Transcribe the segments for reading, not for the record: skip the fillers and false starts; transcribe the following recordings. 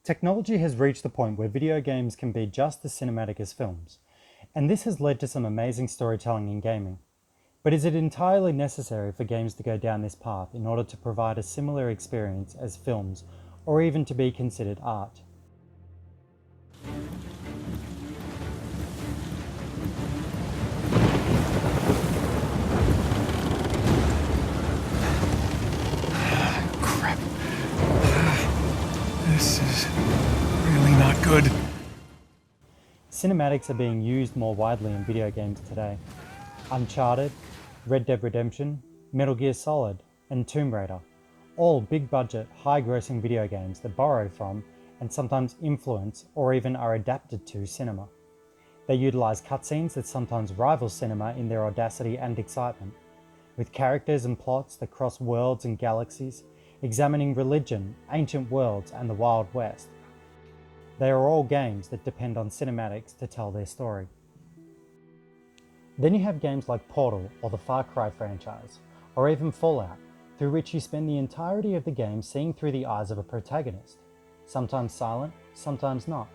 Technology has reached the point where video games can be just as cinematic as films, and this has led to some amazing storytelling in gaming. But is it entirely necessary for games to go down this path in order to provide a similar experience as films, or even to be considered art? Crap. This is really not good. Cinematics are being used more widely in video games today. Uncharted, Red Dead Redemption, Metal Gear Solid, and Tomb Raider, all big budget, high grossing video games that borrow from, and sometimes influence or even are adapted to cinema. They utilize cutscenes that sometimes rival cinema in their audacity and excitement, with characters and plots that cross worlds and galaxies, examining religion, ancient worlds, and the Wild West. They are all games that depend on cinematics to tell their story. Then you have games like Portal or the Far Cry franchise, or even Fallout, through which you spend the entirety of the game seeing through the eyes of a protagonist, sometimes silent, sometimes not.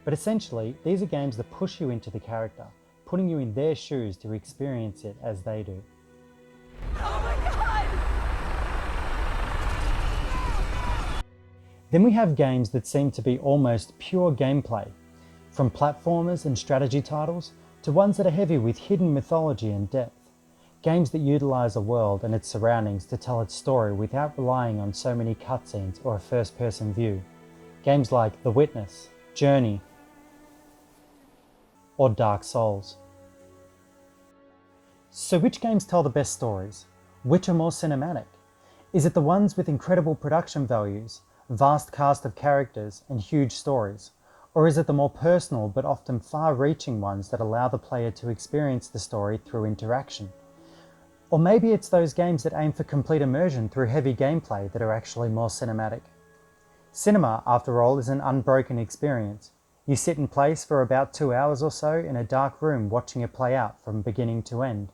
But essentially, these are games that push you into the character, putting you in their shoes to experience it as they do. Then we have games that seem to be almost pure gameplay, from platformers and strategy titles to ones that are heavy with hidden mythology and depth. Games that utilize a world and its surroundings to tell its story without relying on so many cutscenes or a first-person view. Games like The Witness, Journey, or Dark Souls. So which games tell the best stories? Which are more cinematic? Is it the ones with incredible production values, vast cast of characters, and huge stories? Or is it the more personal but often far-reaching ones that allow the player to experience the story through interaction? Or maybe it's those games that aim for complete immersion through heavy gameplay that are actually more cinematic. Cinema, after all, is an unbroken experience. You sit in place for about 2 hours or so in a dark room watching it play out from beginning to end.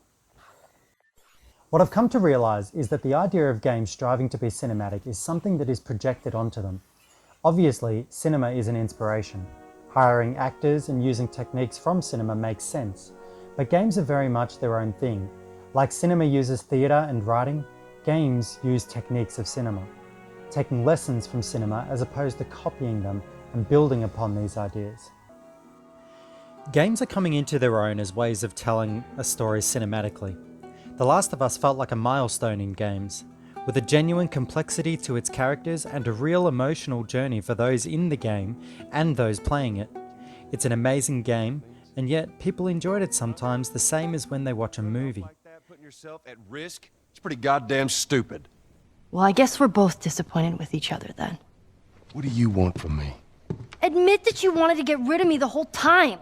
What I've come to realise is that the idea of games striving to be cinematic is something that is projected onto them. Obviously, cinema is an inspiration. Hiring actors and using techniques from cinema makes sense, but games are very much their own thing. Like cinema uses theatre and writing, games use techniques of cinema, taking lessons from cinema as opposed to copying them and building upon these ideas. Games are coming into their own as ways of telling a story cinematically. The Last of Us felt like a milestone in games, with a genuine complexity to its characters and a real emotional journey for those in the game and those playing it. It's an amazing game, and yet people enjoyed it sometimes the same as when they watch a movie. Putting yourself at risk? It's pretty goddamn stupid. Well, I guess we're both disappointed with each other then. What do you want from me? Admit that you wanted to get rid of me the whole time.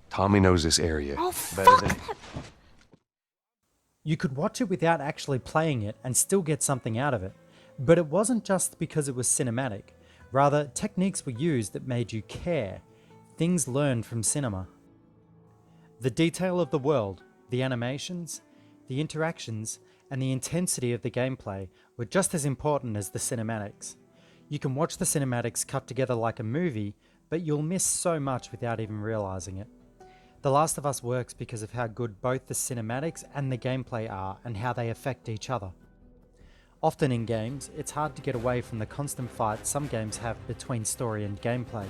Tommy knows this area Oh, better fuck than... that. You could watch it without actually playing it and still get something out of it. But it wasn't just because it was cinematic. Rather, techniques were used that made you care. Things learned from cinema. The detail of the world, the animations, the interactions, and the intensity of the gameplay were just as important as the cinematics. You can watch the cinematics cut together like a movie, but you'll miss so much without even realizing it. The Last of Us works because of how good both the cinematics and the gameplay are and how they affect each other. Often in games, it's hard to get away from the constant fight some games have between story and gameplay,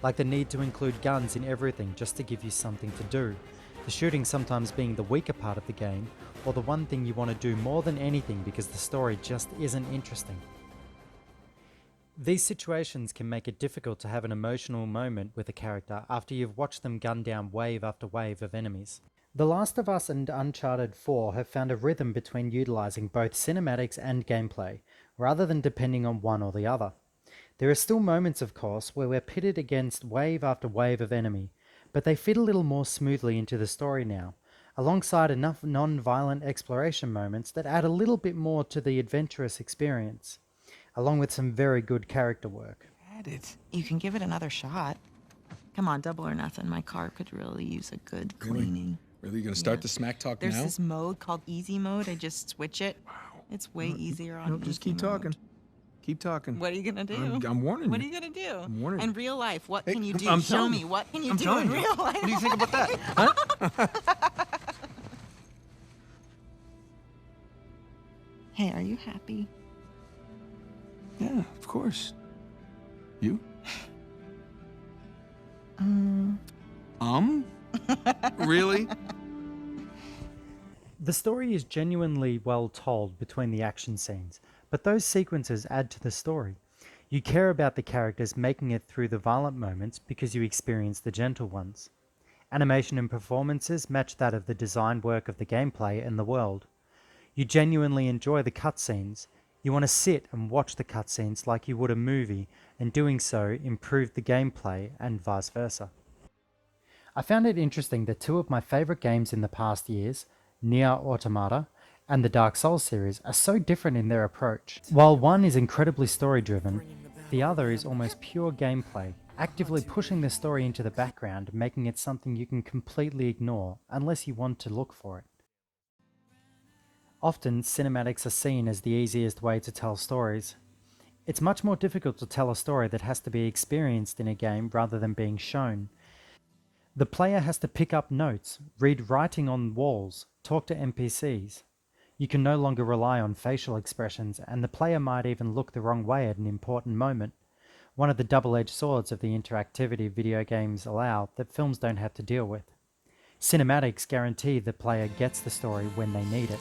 like the need to include guns in everything just to give you something to do, the shooting sometimes being the weaker part of the game, or the one thing you want to do more than anything because the story just isn't interesting. These situations can make it difficult to have an emotional moment with a character after you've watched them gun down wave after wave of enemies. The Last of Us and Uncharted 4 have found a rhythm between utilising both cinematics and gameplay, rather than depending on one or the other. There are still moments, of course, where we're pitted against wave after wave of enemy, but they fit a little more smoothly into the story now, alongside enough non-violent exploration moments that add a little bit more to the adventurous experience, along with some very good character work. You can give it another shot. Come on, double or nothing. My car could really use a good cleaning. Really? You gonna start the smack talk There's now? this mode called easy mode. I just switch it. It's way easier on Nope, just easy keep mode. talking. Keep talking. What are you gonna do? I'm warning What are you. you gonna do? I'm warning In you. real life, what Hey, can you do? I'm Show telling me. you. What can you I'm do telling in you. real life? What do you think about that? Hey, are you happy? Yeah, of course. You? Really? The story is genuinely well told between the action scenes, but those sequences add to the story. You care about the characters making it through the violent moments because you experience the gentle ones. Animation and performances match that of the design work of the gameplay and the world. You genuinely enjoy the cutscenes. You want to sit and watch the cutscenes like you would a movie, and doing so improved the gameplay and vice versa. I found it interesting that two of my favourite games in the past years, Nier Automata and the Dark Souls series, are so different in their approach. While one is incredibly story driven, the other is almost pure gameplay, actively pushing the story into the background, making it something you can completely ignore unless you want to look for it. Often, cinematics are seen as the easiest way to tell stories. It's much more difficult to tell a story that has to be experienced in a game rather than being shown. The player has to pick up notes, read writing on walls, talk to NPCs. You can no longer rely on facial expressions, and the player might even look the wrong way at an important moment. One of the double-edged swords of the interactivity video games allow that films don't have to deal with. Cinematics guarantee the player gets the story when they need it.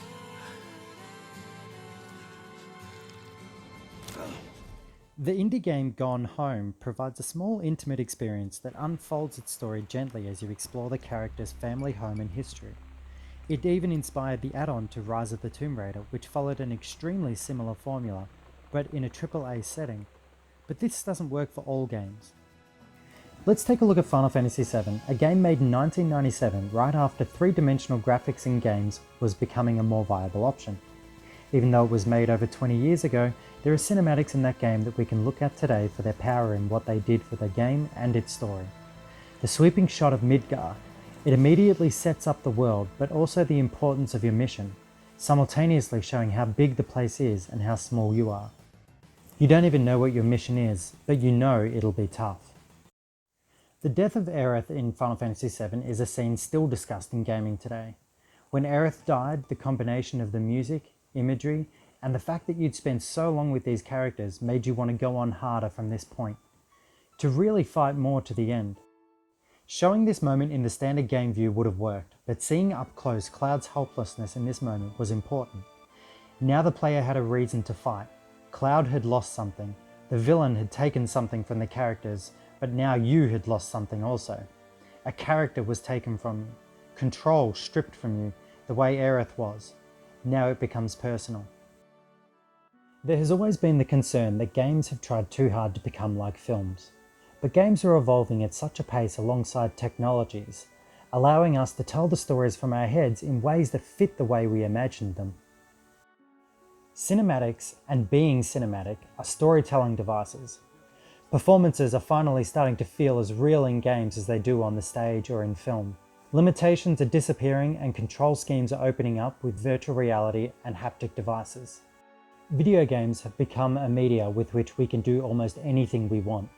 The indie game Gone Home provides a small, intimate experience that unfolds its story gently as you explore the character's family home and history. It even inspired the add-on to Rise of the Tomb Raider, which followed an extremely similar formula, but in a AAA setting. But this doesn't work for all games. Let's take a look at Final Fantasy VII, a game made in 1997, right after three-dimensional graphics in games was becoming a more viable option. Even though it was made over 20 years ago, there are cinematics in that game that we can look at today for their power in what they did for the game and its story. The sweeping shot of Midgar. It immediately sets up the world, but also the importance of your mission, simultaneously showing how big the place is and how small you are. You don't even know what your mission is, but you know it'll be tough. The death of Aerith in Final Fantasy VII is a scene still discussed in gaming today. When Aerith died, the combination of the music, imagery, and the fact that you'd spent so long with these characters made you want to go on harder from this point, to really fight more to the end. Showing this moment in the standard game view would have worked, but seeing up close Cloud's helplessness in this moment was important. Now the player had a reason to fight. Cloud had lost something, the villain had taken something from the characters, but now you had lost something also. A character was taken from you, control stripped from you, the way Aerith was. Now it becomes personal. There has always been the concern that games have tried too hard to become like films. But games are evolving at such a pace alongside technologies, allowing us to tell the stories from our heads in ways that fit the way we imagined them. Cinematics and being cinematic are storytelling devices. Performances are finally starting to feel as real in games as they do on the stage or in film. Limitations are disappearing and control schemes are opening up with virtual reality and haptic devices. Video games have become a media with which we can do almost anything we want.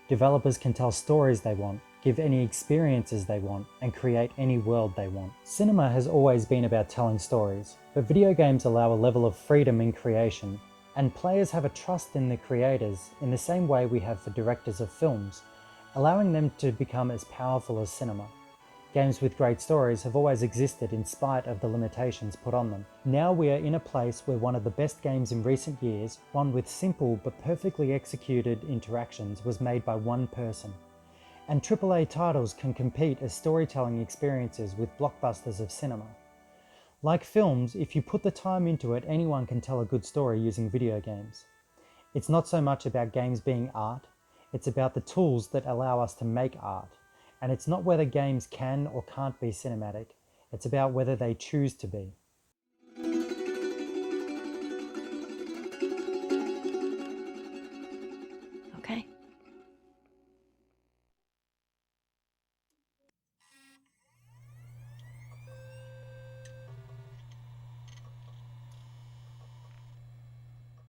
Developers can tell stories they want, give any experiences they want, and create any world they want. Cinema has always been about telling stories, but video games allow a level of freedom in creation, and players have a trust in the creators in the same way we have for directors of films, allowing them to become as powerful as cinema. Games with great stories have always existed in spite of the limitations put on them. Now we are in a place where one of the best games in recent years, one with simple but perfectly executed interactions, was made by one person. And AAA titles can compete as storytelling experiences with blockbusters of cinema. Like films, if you put the time into it, anyone can tell a good story using video games. It's not so much about games being art, it's about the tools that allow us to make art. And it's not whether games can or can't be cinematic, it's about whether they choose to be.